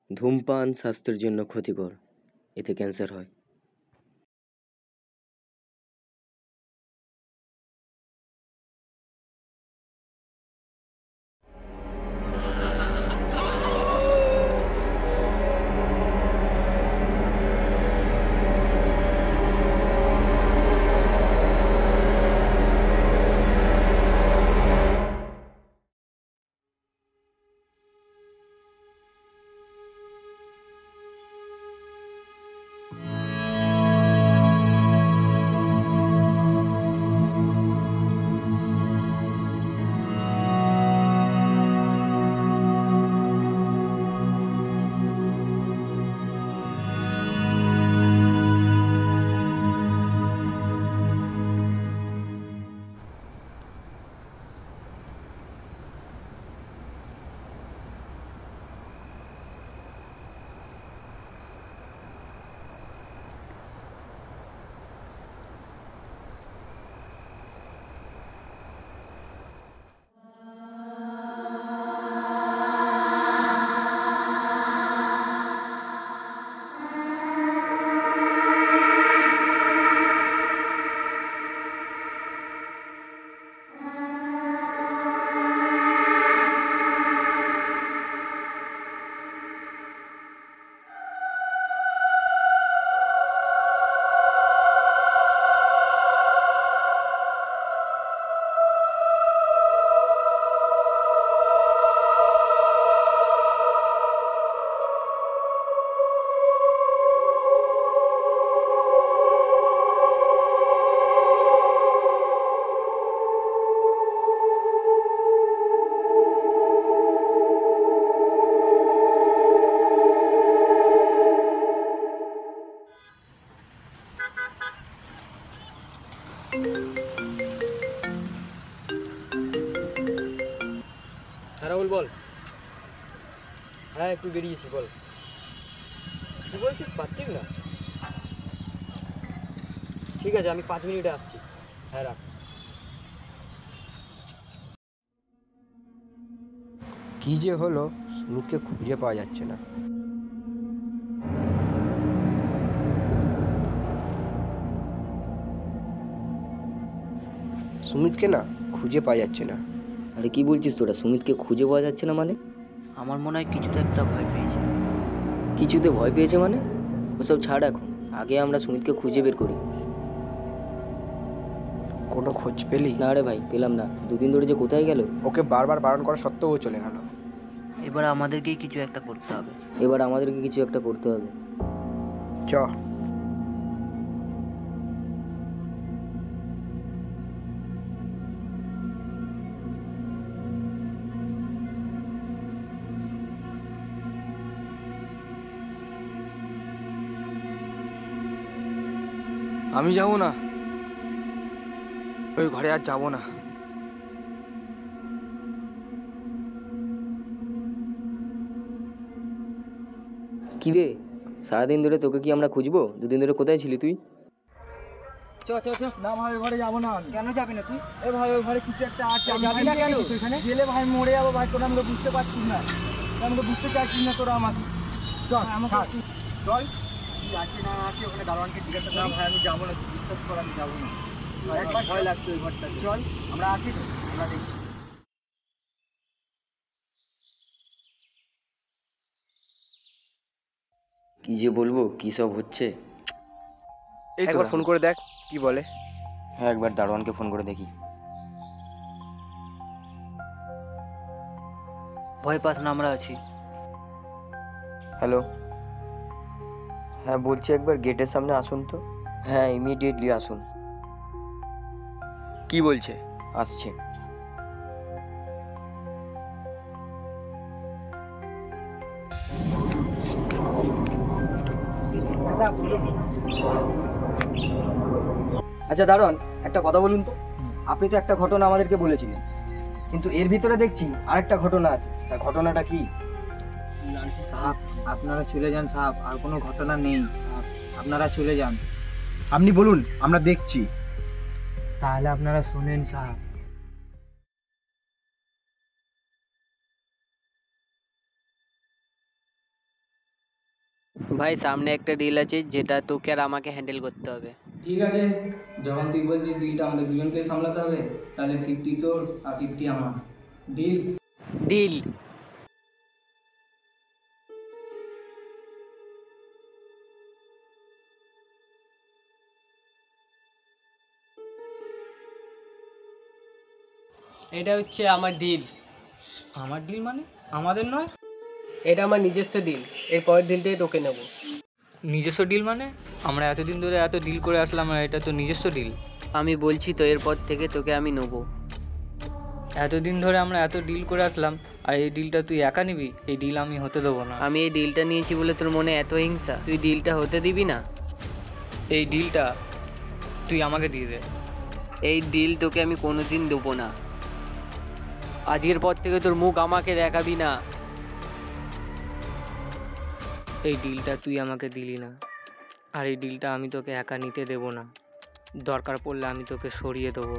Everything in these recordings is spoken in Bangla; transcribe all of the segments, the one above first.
ধূমপান স্বাস্থ্যের জন্য ক্ষতিকর, এতে ক্যান্সার হয়। রাহুল বল। হ্যাঁ একটু বেরিয়েছি, বল কি বলছিস, পাচ্ছিস না? ঠিক আছে, আমি 5 মিনিটে আসছি। হ্যাঁ রাখ। কি যে হলো, সুমিতকে খুঁজে পাওয়া যাচ্ছে না। সুমিতকে না খুঁজে পাওয়া যাচ্ছে না। আরে কি বলছিস তোরা, সুমিতকে খুঁজে পাওয়া যাচ্ছে না মানে? আমার মনে হয় কিছুতে একটা ভয় পেয়েছে। কিছুতে ভয় পেয়েছে মানে? ওসব ছাড় এখন, আগে আমরা সুমিতকে খুঁজে বের করি। কোনো খোঁজ পেলি? না রে ভাই, পেলাম না। দুদিন ধরে যে কোথায় গেল। ওকে বারবার বারণ করা সত্ত্বেও ও চলে গেল। এবার আমাদেরকেই কিছু একটা করতে হবে। এবার আমাদেরকে কিছু একটা করতে হবে। চ। আমি যাব না, ওই ঘরে আর যাব না। কি রে, সারাদিন ধরে তোকে কি আমরা খুঁজবো? দুদিন ধরে কোথায় ছিলি তুই? চ চ চ। না ভাই, ওই ঘরে যাবো না। কেন যাবি না তুই? এ ভাই, ওই ঘরে কিছু একটা আছে। যাবি না কেন? এখানে গেলে ভাই মরে যাবো ভাই। তোরা আমাকে বুঝতে পারছিস না, আমাকে বুঝতে চাইছিস না তোরা আমাকে। চল আমাকে চল। কি আছে না আছে ওখানে দারোয়ানকে জিজ্ঞাসা কর। না ভাই আমি যাবো না, তুই বিশ্বাস কর আমি যাবো না। একবার ভয় লাগতো ওই ঘরটা। চল আমরা আছি তো, আমরা দেখছি। কি যে বলবো, কি সব হচ্ছে। একবার ফোন করে দেখ কি বলে। হ্যাঁ, একবার দারোয়ানকে ফোন করে দেখি। ভয় পাস না, আমরা আছি। হ্যালো, হ্যাঁ বলছি একবার গেটের সামনে আসুন তো। হ্যাঁ ইমিডিয়েটলি আসুন। কি বলছে? আসছে। আচ্ছা দারোয়ান, একটা কথা বলুন তো। আপনি তো একটা ঘটনা আমাদেরকে বলেছিলেন, কিন্তু এর ভিতরে দেখছি আরেকটা ঘটনা আছে। তা ঘটনাটা কি? সাহেব আপনারা চলে যান সাহেব, আর কোনো ঘটনা নেই সাহেব, আপনারা চলে যান। আপনি বলুন, আমরা দেখছি। তাহলে আপনারা শুনেন সাহেব। ভাই সামনে একটা ডিল আছে যেটা তোকে আর আমাকে হ্যান্ডেল করতে হবে। ঠিক আছে, যখন তুই বলছিস ডিলটা আমাদের দুজনকে সামলাতে হবে, তাহলে 50 তোর আর 50 আমার। ডিল? ডিল। এটা হচ্ছে আমার ডিল। আমার ডিল মানে? আমাদের নয়। এটা আমার নিজস্ব ডিল, এর পরের ডিলটাই তোকে নেব। নিজস্ব ডিল মানে? আমরা এতদিন ধরে এত ডিল করে আসলাম আর এটা তো নিজস্ব ডিল। আমি বলছি তো এরপর থেকে তোকে আমি নেবো। এতদিন ধরে আমরা এত ডিল করে আসলাম আর এই ডিলটা তুই একা নিবি? এই ডিল আমি হতে দেবো না। আমি এই ডিলটা নিয়েছি বলে তোর মনে এত হিংসা? তুই ডিলটা হতে দিবি না? এই ডিলটা তুই আমাকে দিয়ে দে। এই ডিল তোকে আমি কোনোদিন দেবো না। আজকের পর থেকে তোর মুখ আমাকে দেখাবি না। এই ডিলটা তুই আমাকে দিলি না, আর এই ডিলটা আমি তোকে একা নিতে দেবো না। দরকার পড়লে আমি তোকে সরিয়ে দেবো।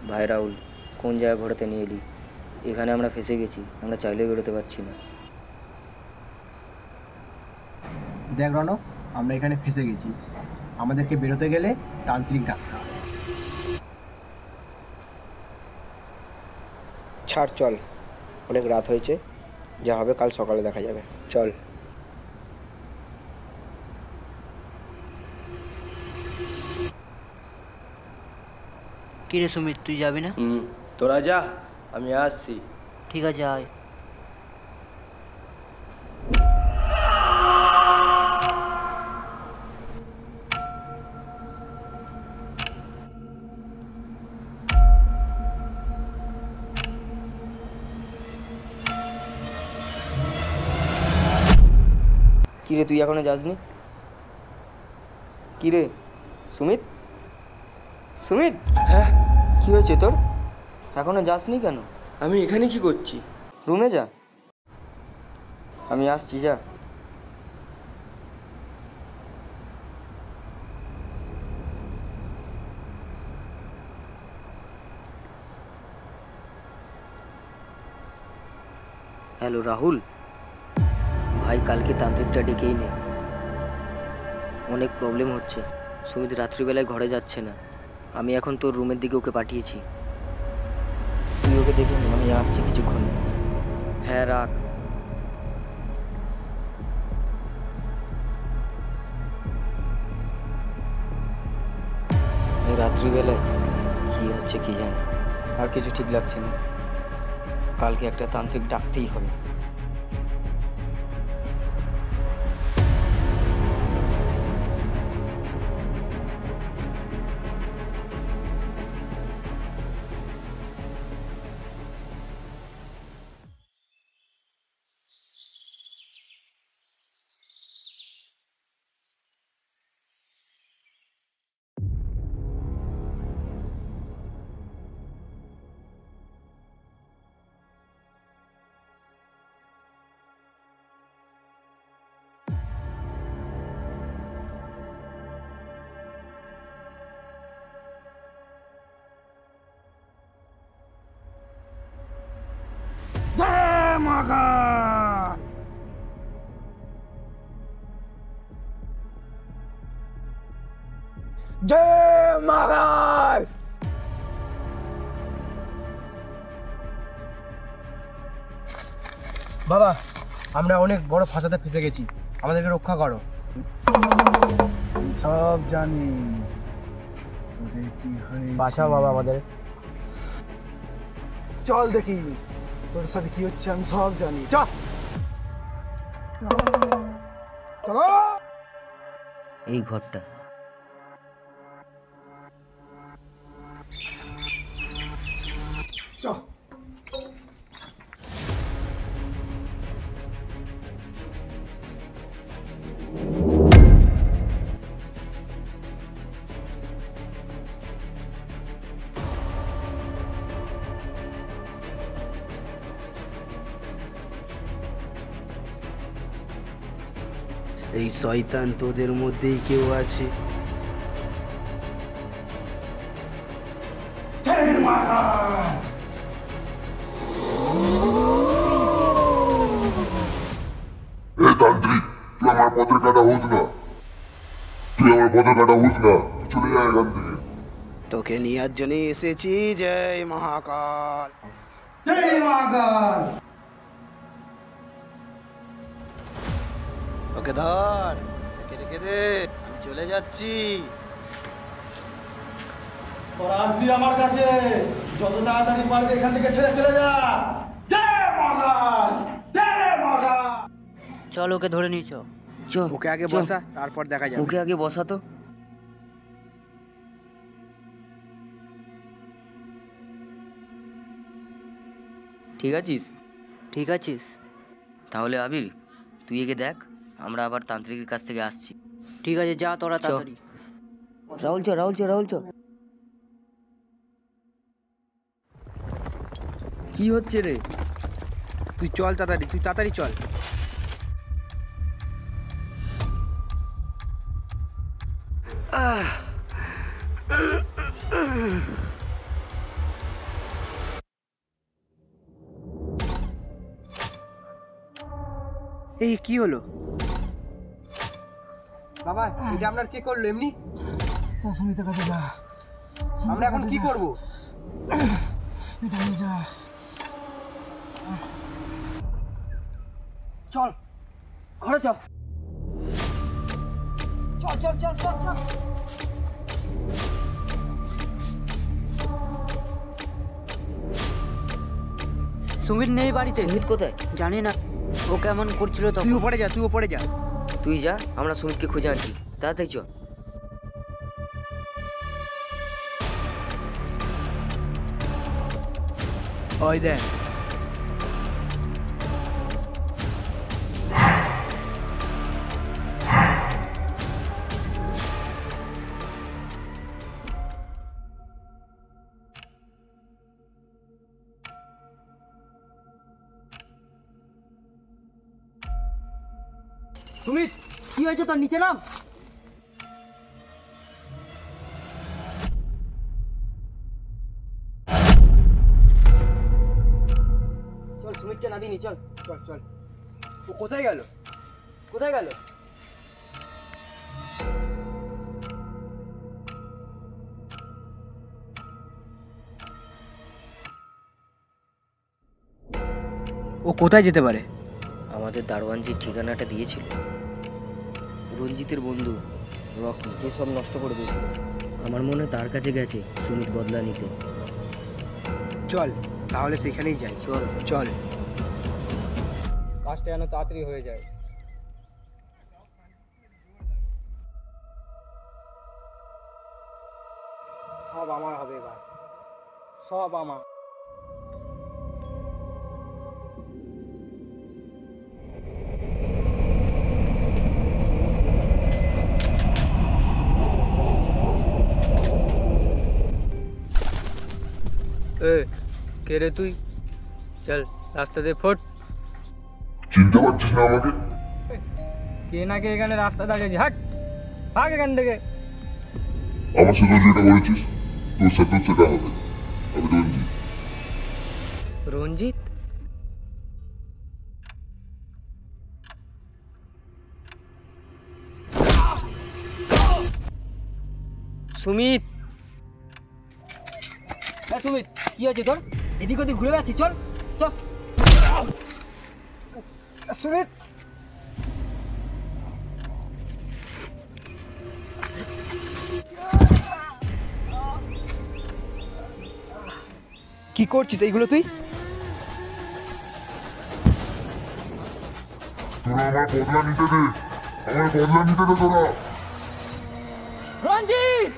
ভাই রাহুল, কোন জায়গায় ঘোরাতে নিয়ে এলি? এখানে আমরা ফেঁসে গেছি, আমরা চাইলেও বেরোতে পারছি না। দেখ রণব, আমরা এখানে ফেঁসে গেছি, আমাদেরকে বেরোতে গেলে তান্ত্রিক ডাকতে হবে। ছাড়, চল, অনেক রাত হয়েছে, যা হবে কাল সকালে দেখা যাবে, চল। কি রে সুমিত, তুই যাবি না? তোরা যা, আমি আসছি। ঠিক আছে, আয়। কিরে, তুই এখনো যাসনি? কিরে সুমিত, সুমিত, হ্যাঁ কি হয়েছে তোর? এখনো যাসনি কেন? আমি এখানে কি করছি? রুমে যা, আমি আসছি, যা। হ্যালো রাহুল ভাই, কালকে তান্ত্রিকটা ডেকেই নে, অনেক প্রবলেম হচ্ছে। সুমিত রাত্রিবেলায় ঘরে যাচ্ছে না, আমি এখন তোর রুমের দিকে ওকে পাঠিয়েছি, তুই ওকে দেখে নে, আমি আসছি কিছুক্ষণ। হ্যাঁ রাখ। এই রাত্রিবেলায় কি হচ্ছে কি জানি, আর কিছু ঠিক লাগছে না। কালকে একটা তান্ত্রিক ডাকতেই হবে। জয় মহাকাল! বাবা, আমরা অনেক বড় ফাঁসাতে ফেসে গেছি, আমাদেরকে রক্ষা করো। সব জানি তোদের কি হয়েছে। বাঁচাও বাবা আমাদের। চল দেখি তোর সাথে কি হচ্ছে, আমি সব জানি। চল চলো। এই ঘরটা এই শয়তান তোদের মধ্যেই কেউ আছে। তান্ত্রিক, তুই আমার পথের কাটা হোস না, তুই আমার পথের কাটা হোস না, চলে যা এখান থেকে। তোকে নেওয়ার জন্য এসেছি। জয় মহাকাল। জয় মহাকাল। ওকে ধর, রেখে রেখে দে, আমি চলে যাচ্ছি। তোরা আসবি আমার কাছে, যত তাড়াতাড়ি পারবে এখান থেকে ছেড়ে চলে যা। জয় মহাকাল, জয় মহাকাল। চল ওকে ধরে নিয়ে চ। চ ওকে আগে চ। বসা, তারপর দেখা যাবে। ওকে আগে বসা তো। ঠিক আছিস? ঠিক আছিস? তাহলে আবির, তুই একে দেখ, আমরা আবার তান্ত্রিকের কাছ থেকে আসছি। ঠিক আছে, যা তোরা চ। তাড়াতাড়ি। রাহুল চ, রাহুল চ, রাহুল চ। কি হচ্ছে রে? তুই চল তাড়াতাড়ি, তুই তাড়াতাড়ি চল। এই কি হলো বাবা? এটা আপনার কে করলো এমনি? সুমিতের কাছে যা, আমরা এখন কি করব? এটা নিয়ে যা। চল ঘরে চল, চল চল চল চল চল। সুমিত নেই বাড়িতে। সুমিত কোথায়? জানি না, ও কেমন করছিল তুই তখন। উপরে যা, তুই উপরে যা। তুই যা, আমরা সুমিতকে খুঁজে আনছি। তাড়াতাড়ি চ। ওই দেখ, সুমিত, কি হয়েছে তোর? নিচে নাম। চল সুমিতকে নামিয়ে নি, চল। চল চল। ও কোথায় গেল? কোথায় গেল? ও কোথায় যেতে পারে? আমাদের দারোয়ান যে ঠিকানাটা দিয়েছিল, রঞ্জিতের বন্ধু রকি, যে সব নষ্ট করে দিয়েছিল, আমার মনে হয় তার কাছে গেছে সুমিত বদলা নিতে। চল তাহলে সেখানেই যাই। চল। চল। কাজটা যেন তাড়াতাড়ি হয়ে যায়। সব আমার হবে এবার, সব আমার। এ কে রে তুই? চল রাস্তা দিয়ে ফোট। চিনতে পারছিস না আমাকে? কে না কে এখানে রাস্তা দাঁড়িয়েছে, হাট ভাগ এখান থেকে। আমার সাথে যেটা করেছিস তোর সাথেও সেটা হবে। আমি রঞ্জিত। রঞ্জিত? সুমিত, সুমিত কি হয়েছে তোর? এদিক ওদিক ঘুরে বেড়াচ্ছিস, চল চল। সুমিত, কি করছিস এইগুলো তুই? তোরা আমার বদলা নিতে দে, আমার বদলা নিতে দে তোরা। রঞ্জিত!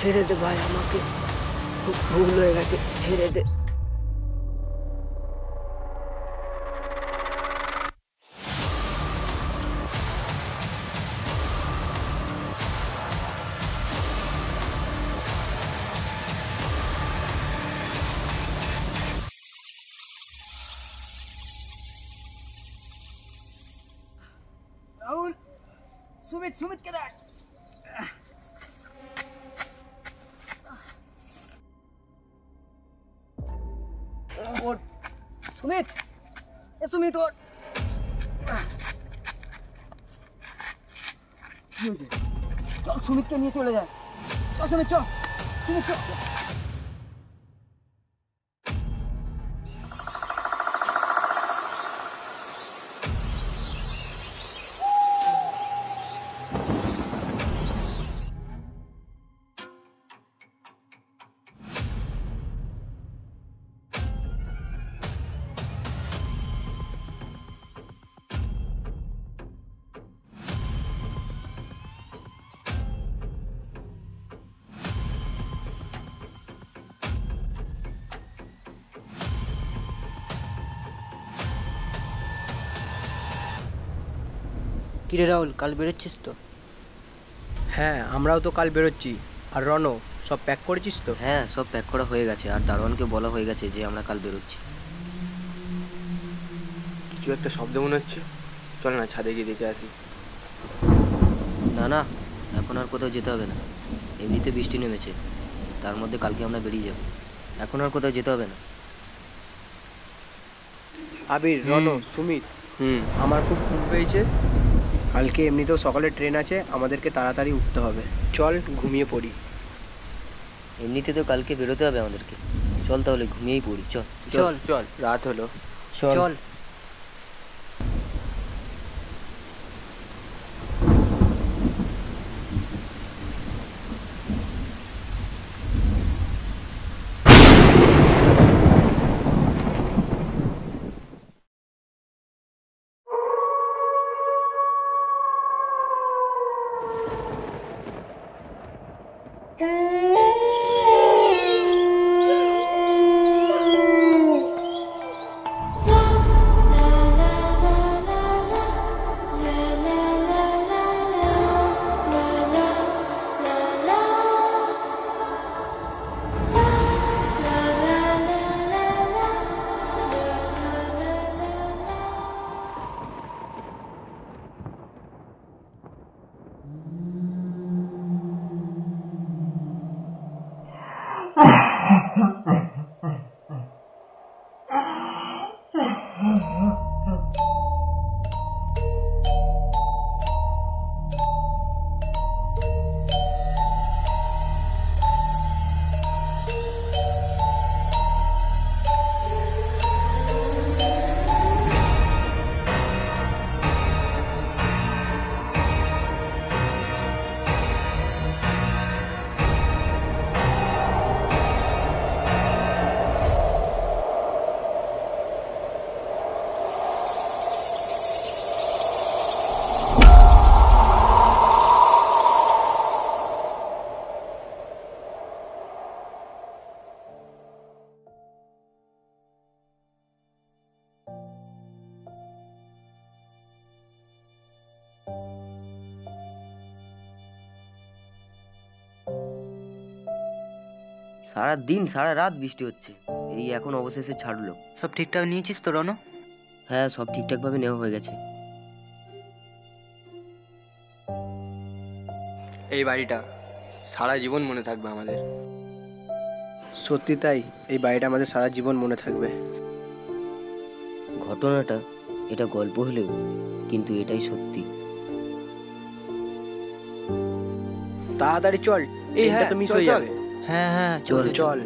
ছেড়ে দে ভাই, আমাকে খুব ভুল হয়ে গেছে, ছেড়ে দে। রাহুল, সুমিতকে দেখ। ওঠ। সুমিত, ওঠ। কি হয়েছে? চল সুমিতকে নিয়ে চলে যায়। চল সুমিত, চল। সুমিত, চল। কিরে রাহুল, কাল বেরোচ্ছিস তো? হ্যাঁ, আমরাও তো কাল বেরোচ্ছি। আর রনো, সব প্যাক করেছিস তো? হ্যাঁ, সব প্যাক করা হয়ে গেছে, আর দারোয়ানকে বলা হয়ে গেছে যে আমরা কাল বেরোচ্ছি। কিছু একটা শব্দ মনে হচ্ছে, চল না ছাদে গিয়ে দেখে আসি। না না, এখন আর কোথাও যেতে হবে না। এমনিতে বৃষ্টি নেমেছে, তার মধ্যে কালকে আমরা বেরিয়ে যাব। এখন আর কোথাও যেতে হবে না। আবির, রনো, সুমিত, আমার খুব ঘুম পেয়েছে। কালকে এমনিতেও সকালে ট্রেন আছে, আমাদেরকে তাড়াতাড়ি উঠতে হবে। চল ঘুমিয়ে পড়ি। এমনিতে তো কালকে বেরোতে হবে আমাদেরকে। চল তাহলে ঘুমিয়েই পড়ি। চল চল চল, রাত হলো। চল। সারা দিন সারা রাত বৃষ্টি হচ্ছে, এই এখন অবশেষে ছাড়লো। সব ঠিকঠাক নিয়েছিস তো রনো? হ্যাঁ, সব ঠিকঠাকভাবে নেওয়া হয়ে গেছে। এই বাড়িটা সারা জীবন মনে থাকবে আমাদের। সত্যি তাই, এই বাড়িটা আমাদের সারা জীবন মনে থাকবে। ঘটনাটা এটা গল্প হলেও কিন্তু এটাই সত্যি। তাড়াতাড়ি চল, এই এটা হ্যাঁ, তো মিস চল, হয়ে চল। যাবে। হ্যাঁ হ্যাঁ, চল চল।